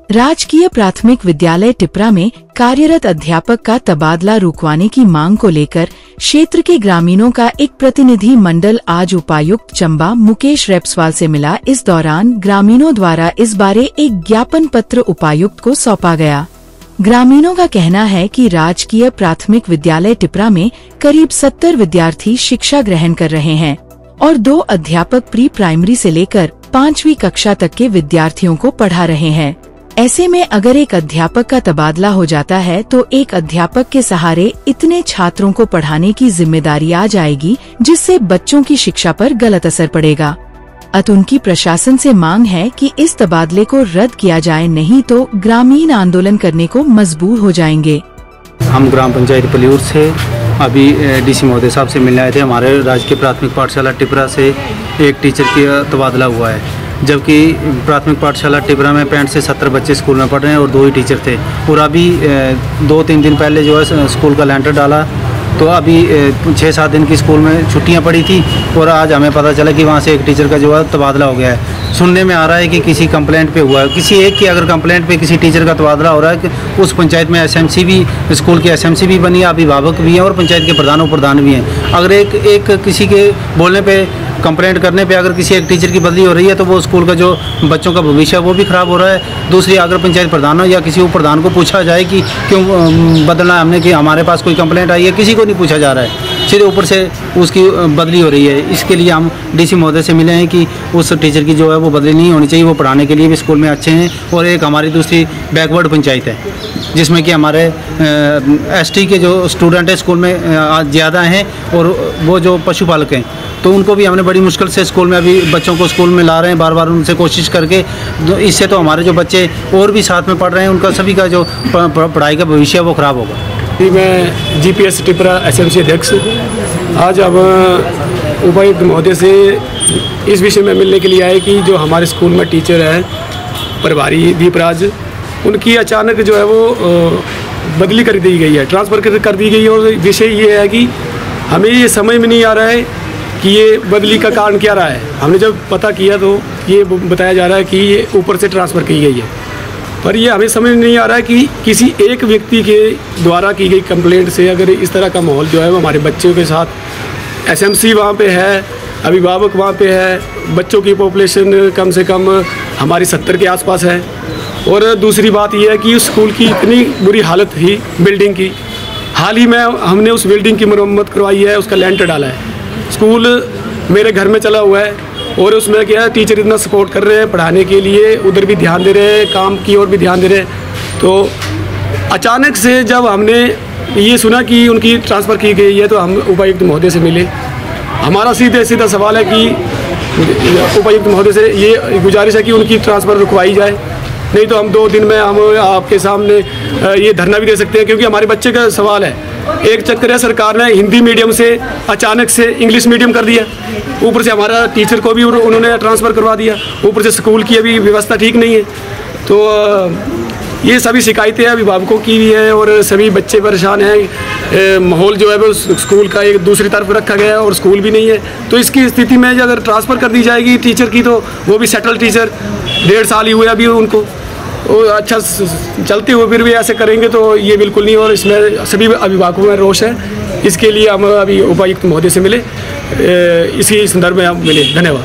राजकीय प्राथमिक विद्यालय टिपरा में कार्यरत अध्यापक का तबादला रुकवाने की मांग को लेकर क्षेत्र के ग्रामीणों का एक प्रतिनिधि मंडल आज उपायुक्त चंबा मुकेश रेपस्वाल से मिला। इस दौरान ग्रामीणों द्वारा इस बारे एक ज्ञापन पत्र उपायुक्त को सौंपा गया। ग्रामीणों का कहना है कि राजकीय प्राथमिक विद्यालय टिपरा में करीब 70 विद्यार्थी शिक्षा ग्रहण कर रहे हैं और 2 अध्यापक प्री प्राइमरी से लेकर 5वीं कक्षा तक के विद्यार्थियों को पढ़ा रहे हैं। ऐसे में अगर एक अध्यापक का तबादला हो जाता है तो एक अध्यापक के सहारे इतने छात्रों को पढ़ाने की जिम्मेदारी आ जाएगी, जिससे बच्चों की शिक्षा पर गलत असर पड़ेगा। अतः उनकी प्रशासन से मांग है कि इस तबादले को रद्द किया जाए, नहीं तो ग्रामीण आंदोलन करने को मजबूर हो जाएंगे। हम ग्राम पंचायत पलियूर से अभी डीसी महोदय साहब से मिलने आए थे। हमारे राजकीय प्राथमिक पाठशाला टिपरा से एक टीचर का तबादला हुआ है, जबकि प्राथमिक पाठशाला टिपरा में 65 से 70 बच्चे स्कूल में पढ़ रहे हैं और 2 ही टीचर थे। और अभी 2-3 दिन पहले जो है स्कूल का लेंटर डाला, तो अभी 6-7 दिन की स्कूल में छुट्टियां पड़ी थी और आज हमें पता चला कि वहां से एक टीचर का जो है तबादला हो गया है। सुनने में आ रहा है कि किसी कंप्लेंट पे हुआ है, किसी एक की अगर कंप्लेंट पे किसी टीचर का तबादला हो रहा है कि उस पंचायत में एसएमसी भी, स्कूल की एसएमसी भी बनी है, अभिभावक भी हैं और पंचायत के प्रधान भी हैं। अगर एक किसी के बोलने पे, कंप्लेंट करने पे अगर किसी एक टीचर की बदली हो रही है तो वो स्कूल का जो बच्चों का भविष्य है वो भी खराब हो रहा है। दूसरी, अगर पंचायत प्रधान या किसी उप प्रधान को पूछा जाए कि क्यों बदलना है हमने, कि हमारे पास कोई कंप्लेंट आई है, किसी को नहीं पूछा जा रहा है, सीधे ऊपर से उसकी बदली हो रही है। इसके लिए हम डीसी महोदय से मिले हैं कि उस टीचर की जो है वो बदली नहीं होनी चाहिए, वो पढ़ाने के लिए भी स्कूल में अच्छे हैं। और एक हमारी दूसरी बैकवर्ड पंचायत है जिसमें कि हमारे एसटी के जो स्टूडेंट हैं स्कूल में ज़्यादा हैं और वो जो पशुपालक हैं, तो उनको भी हमने बड़ी मुश्किल से स्कूल में अभी बच्चों को स्कूल में ला रहे हैं, बार बार उनसे कोशिश करके। इससे तो हमारे जो बच्चे और भी साथ में पढ़ रहे हैं, उनका सभी का जो पढ़ाई का भविष्य है वो ख़राब होगा। मैं जीपीएस टिपरा एसएमसी अध्यक्ष आज अब उपायुक्त महोदय से इस विषय में मिलने के लिए आए कि जो हमारे स्कूल में टीचर हैं प्रभारी दीपराज, उनकी अचानक जो है वो बदली कर दी गई है, ट्रांसफ़र कर दी गई है। और विषय ये है कि हमें ये समझ में नहीं आ रहा है कि ये बदली का कारण क्या रहा है। हमने जब पता किया तो ये बताया जा रहा है कि ये ऊपर से ट्रांसफ़र की गई है, पर ये हमें समझ नहीं आ रहा है कि किसी एक व्यक्ति के द्वारा की गई कंप्लेंट से अगर इस तरह का माहौल जो है वो हमारे बच्चों के साथ, एसएमसी वहाँ पे है, अभिभावक वहाँ पे है, बच्चों की पॉपुलेशन कम से कम हमारी 70 के आसपास है। और दूसरी बात यह है कि उस स्कूल की इतनी बुरी हालत थी बिल्डिंग की, हाल ही में हमने उस बिल्डिंग की मरम्मत करवाई है, उसका लेंटर डाला है। स्कूल मेरे घर में चला हुआ है और उसमें क्या है, टीचर इतना सपोर्ट कर रहे हैं पढ़ाने के लिए, उधर भी ध्यान दे रहे हैं, काम की ओर भी ध्यान दे रहे हैं। तो अचानक से जब हमने ये सुना कि उनकी ट्रांसफ़र की गई है तो हम उपायुक्त महोदय से मिले। हमारा सीधा सवाल है कि उपायुक्त महोदय से ये गुजारिश है कि उनकी ट्रांसफ़र रुकवाई जाए, नहीं तो हम 2 दिन में हम आपके सामने ये धरना भी दे सकते हैं। क्योंकि हमारे बच्चे का सवाल है, एक चक्कर है सरकार ने हिंदी मीडियम से अचानक से इंग्लिश मीडियम कर दिया, ऊपर से हमारा टीचर को भी उन्होंने ट्रांसफ़र करवा दिया, ऊपर से स्कूल की अभी व्यवस्था ठीक नहीं है। तो ये सभी शिकायतें अभिभावकों की भी है और सभी बच्चे परेशान हैं। माहौल जो है वो स्कूल का एक दूसरी तरफ रखा गया है और स्कूल भी नहीं है। तो इसकी स्थिति में अगर ट्रांसफ़र कर दी जाएगी टीचर की, तो वो भी सेटल टीचर 1.5 साल ही हुए अभी उनको, वो अच्छा चलते हुए फिर भी ऐसे करेंगे तो ये बिल्कुल नहीं। और इसमें सभी अभिभावकों में रोष है। इसके लिए हम अभी उपायुक्त महोदय से मिले, इसी संदर्भ में हम मिले। धन्यवाद।